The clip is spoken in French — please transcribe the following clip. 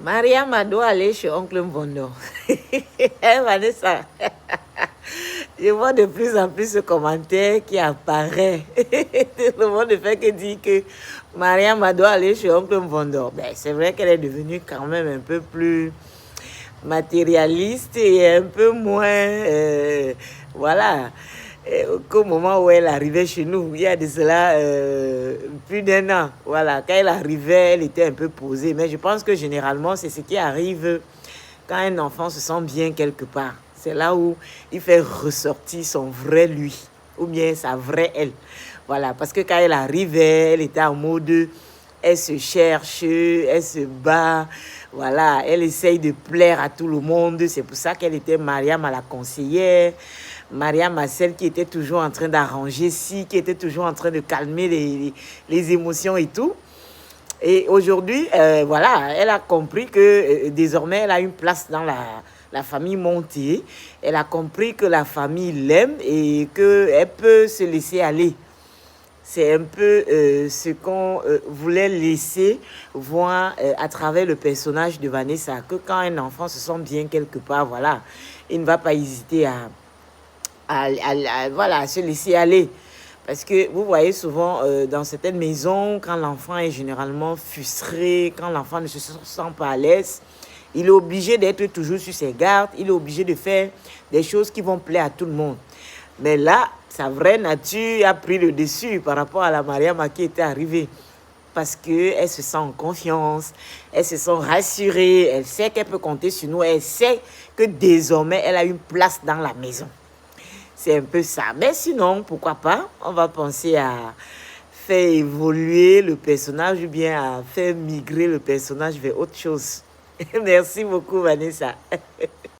Mariam doit aller chez Oncle Mbondo. Eh, Vanessa, je vois de plus en plus ce commentaire qui apparaît. Le monde ne fait que dire que Mariam doit aller chez Oncle Mbondo. Ben, c'est vrai qu'elle est devenue quand même un peu plus matérialiste et un peu moins... voilà. Qu'au moment où elle arrivait chez nous, il y a de cela plus d'un an. Voilà, quand elle arrivait, elle était un peu posée. Mais je pense que généralement, c'est ce qui arrive quand un enfant se sent bien quelque part. C'est là où il fait ressortir son vrai lui, ou bien sa vraie elle. Voilà, parce que quand elle arrivait, elle était en mode... Elle se cherche, elle se bat, voilà, elle essaye de plaire à tout le monde. C'est pour ça qu'elle était Mariam à la conseillère, Mariam à celle qui était toujours en train d'arranger ci, qui était toujours en train de calmer les émotions et tout. Et aujourd'hui, voilà, elle a compris que désormais, elle a une place dans la famille Monté. Elle a compris que la famille l'aime et qu'elle peut se laisser aller. C'est un peu ce qu'on voulait laisser voir à travers le personnage de Vanessa, que quand un enfant se sent bien quelque part, voilà, il ne va pas hésiter voilà, à se laisser aller. Parce que vous voyez souvent dans certaines maisons, quand l'enfant est généralement frustré, quand l'enfant ne se sent pas à l'aise, il est obligé d'être toujours sur ses gardes, il est obligé de faire des choses qui vont plaire à tout le monde. Mais là, sa vraie nature a pris le dessus par rapport à la Mariam qui était arrivée. Parce qu'elle se sent en confiance, elle se sent rassurée, elle sait qu'elle peut compter sur nous, elle sait que désormais, elle a une place dans la maison. C'est un peu ça. Mais sinon, pourquoi pas, on va penser à faire évoluer le personnage ou bien à faire migrer le personnage vers autre chose. Merci beaucoup, Vanessa.